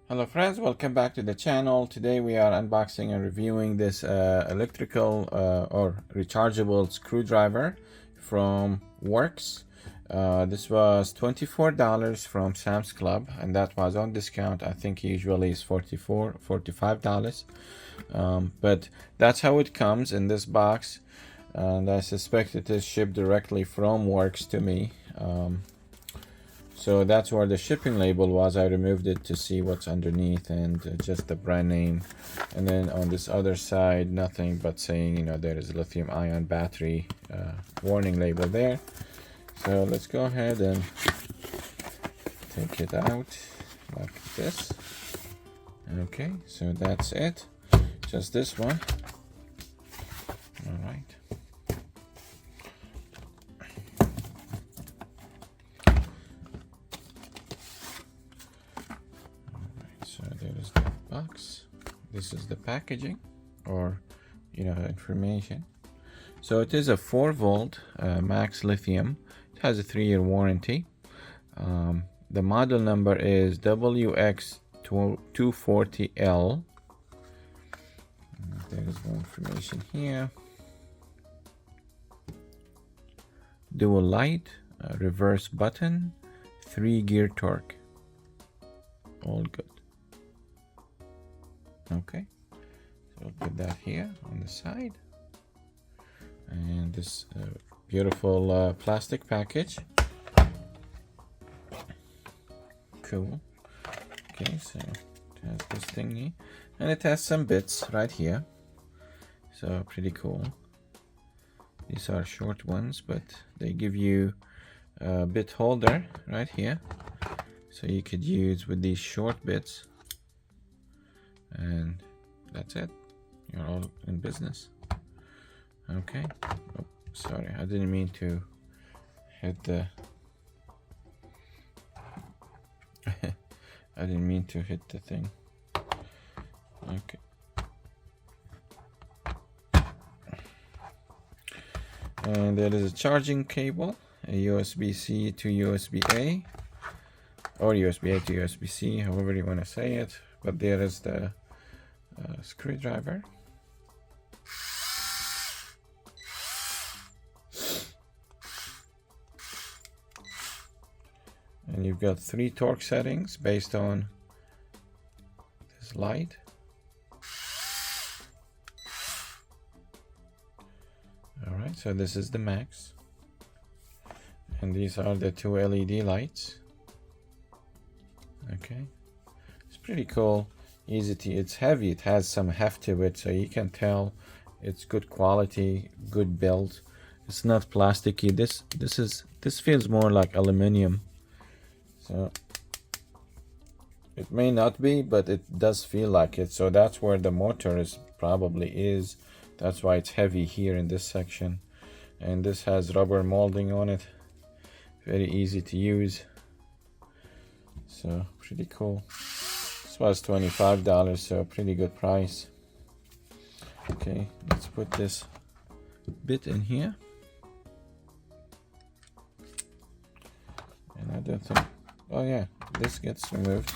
Hello friends, welcome back to the channel. Today we are unboxing and reviewing this electrical or rechargeable screwdriver from Worx. This was $24 from Sam's Club, and that was on discount. I think usually is $45. But that's how it comes in this box, and I suspect it is shipped directly from Worx to me. So that's where the shipping label was. I removed it to see what's underneath, and just the brand name. And then on this other side, nothing but saying, you know, there is a lithium ion battery warning label there. So let's go ahead and take it out like this. Okay, so that's it. Just this one. All right. So there is the box. This is the packaging, or information. So it is a 4-volt max lithium. It has a 3-year warranty. The model number is WX240L. There is more information here. Dual light, reverse button, 3-gear torque. All good. Okay, so I'll put that here on the side, and this beautiful plastic package. Cool. Okay, so it has this thingy, and it has some bits right here, so pretty cool. These are short ones, but they give you a bit holder right here, so you could use with these short bits. And that's it. You're all in business. Okay. Oh, sorry, I didn't mean to hit the I didn't mean to hit the thing. Okay. And there is a charging cable, a USB-C to USB-A, or USB-A to USB-C, however you want to say it. But there is the screwdriver. And you've got 3 torque settings based on this light. Alright, so this is the max. And these are the 2 LED lights. Okay. It's pretty cool. Easy to, it's heavy, it has some heft to it, so you can tell it's good quality, good build. It's not plasticky. This feels more like aluminum, so it may not be, but it does feel like it. So that's where the motor is probably. That's why it's heavy here in this section. And this has rubber molding on it, very easy to use, so pretty cool. Was $25, so pretty good price. Okay, let's put this bit in here. And I don't think, oh yeah, this gets removed.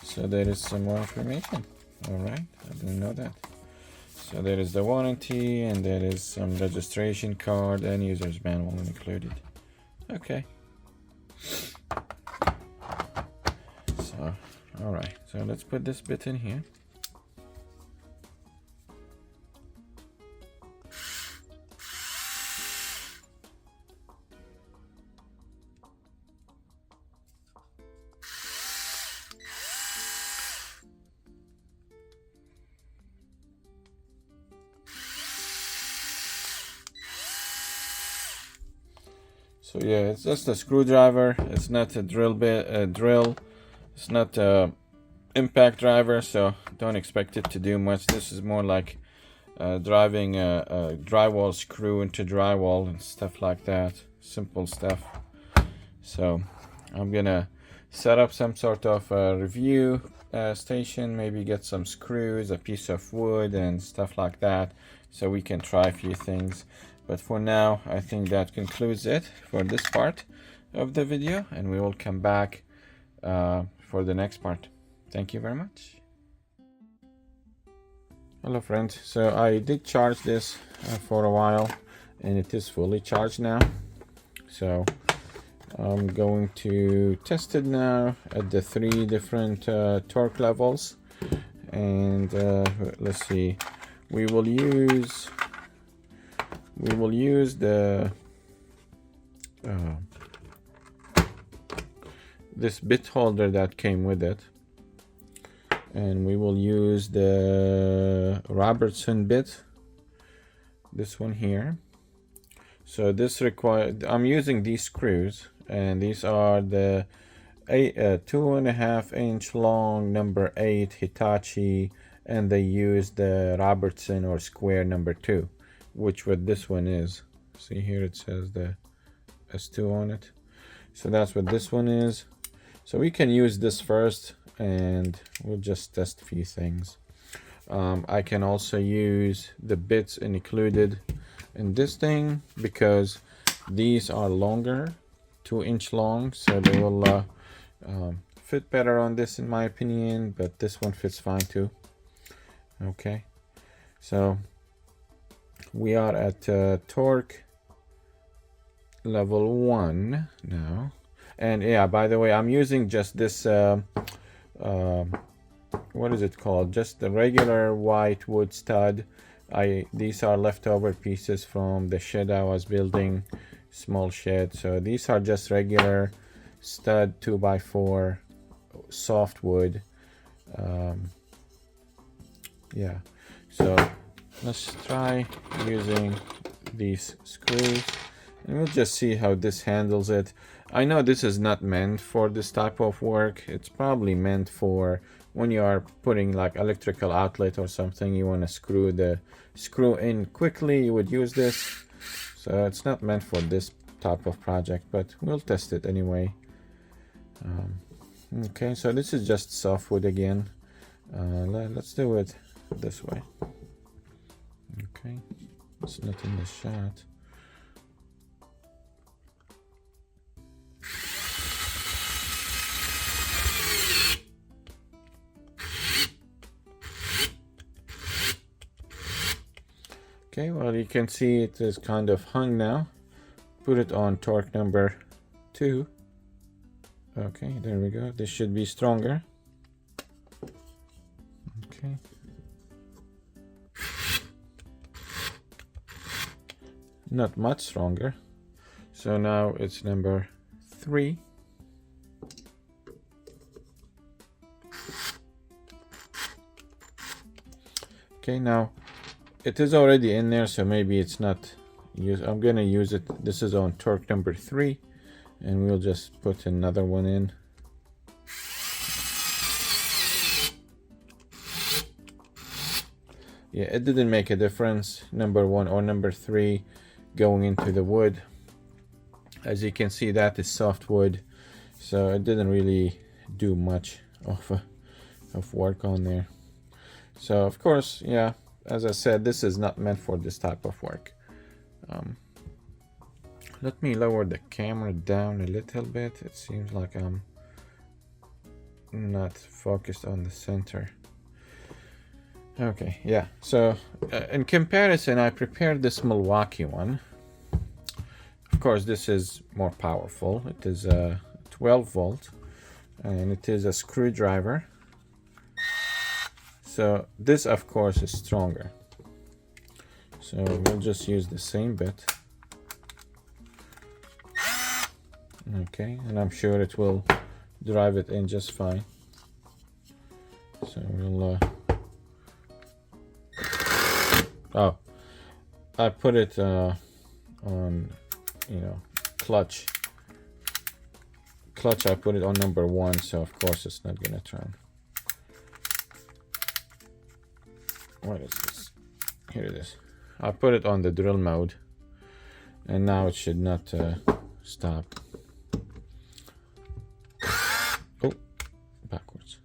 So there is some more information. All right, I didn't know that. So there is the warranty, and there is some registration card and user's manual included. Okay. So all right, so let's put this bit in here. So yeah, it's just a screwdriver. It's not a drill. It's not a impact driver, so don't expect it to do much. This is more like driving a drywall screw into drywall and stuff like that. Simple stuff. So I'm gonna set up some sort of review station, maybe get some screws, a piece of wood and stuff like that, so we can try a few things. But for now, I think that concludes it for this part of the video, and we will come back for the next part. Thank you very much. Hello friends, so I did charge this for a while and it is fully charged now. So I'm going to test it now at the 3 different torque levels, and let's see, we will use the this bit holder that came with it, and we will use the Robertson bit, this one here. So this I'm using these screws, and these are the 2.5 inch long number 8 Hitachi, and they use the Robertson or square number 2, which what this one is. See here it says the S2 on it. So that's what this one is. So we can use this first and we'll just test a few things. I can also use the bits included in this thing because these are longer, 2 inch long, so they will fit better on this in my opinion, but this one fits fine too. Okay, so we are at torque level 1 now, and yeah, by the way, I'm using just this what is it called, just the regular white wood stud. These are leftover pieces from the shed I was building, small shed. So these are just regular stud 2x4 soft wood. Yeah, so let's try using these screws and we'll just see how this handles it. I know this is not meant for this type of work. It's probably meant for when you are putting like electrical outlet or something, you want to screw in quickly, you would use this. So it's not meant for this type of project, but we'll test it anyway. Okay, so this is just softwood again. Let's do it this way. Okay, it's not in the shot. Okay, well, you can see it is kind of hung now. Put it on torque number 2. Okay, there we go. This should be stronger. Okay. Not much stronger. So now it's number 3. Okay, now it is already in there, so maybe it's not used. I'm gonna use it. This is on torque number 3, and we'll just put another one in. Yeah, it didn't make a difference, number 1 or number 3 going into the wood. As you can see, that is softwood, so it didn't really do much of work on there. So of course, yeah, as I said, this is not meant for this type of work. Let me lower the camera down a little bit. It seems like I'm not focused on the center. Okay, yeah, so in comparison, I prepared this Milwaukee one. Of course, this is more powerful. It is a 12 volt and it is a screwdriver. So this, of course, is stronger. So we'll just use the same bit. Okay, and I'm sure it will drive it in just fine. So we'll oh, I put it on, clutch. I put it on number 1, so of course it's not gonna turn. What is this? Here it is. I put it on the drill mode, and now it should not stop. Oh, backwards.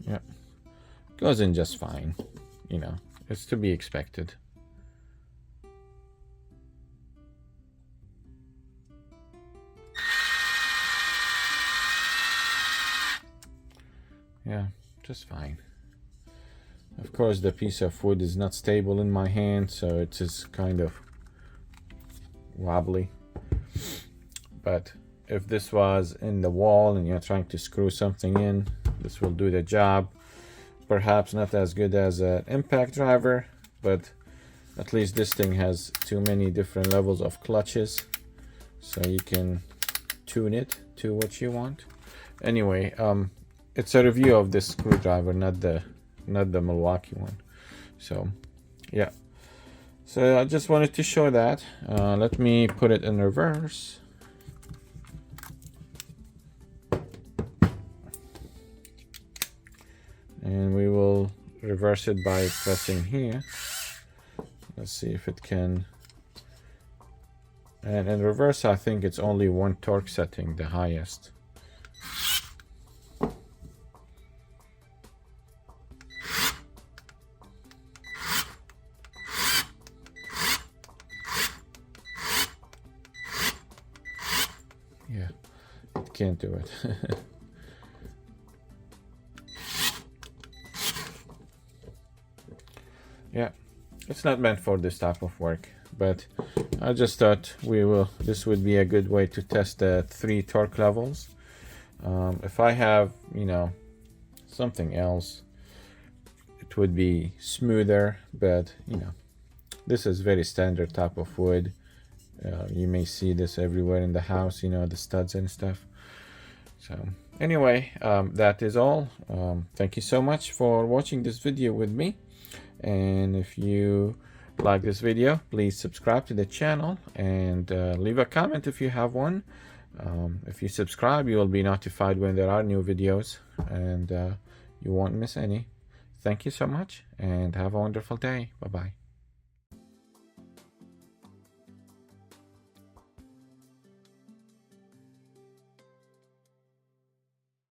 Yeah, goes in just fine. It's to be expected. Yeah, just fine. Of course, the piece of wood is not stable in my hand, so it is kind of wobbly. But if this was in the wall and you're trying to screw something in, this will do the job. Perhaps not as good as an impact driver, but at least this thing has too many different levels of clutches, so you can tune it to what you want. Anyway, it's a review of this screwdriver, not the Milwaukee one. So yeah, so I just wanted to show that. Let me put it in reverse. And we will reverse it by pressing here. Let's see if it can. And in reverse, I think it's only one torque setting, the highest. Yeah, it can't do it. Yeah, it's not meant for this type of work, but I just thought this would be a good way to test the 3 torque levels. If I have, something else, it would be smoother, but this is very standard type of wood. You may see this everywhere in the house, the studs and stuff. So anyway, that is all. Thank you so much for watching this video with me. And if you like this video, please subscribe to the channel and leave a comment if you have one. If you subscribe, you will be notified when there are new videos, and you won't miss any. Thank you so much and have a wonderful day. Bye bye.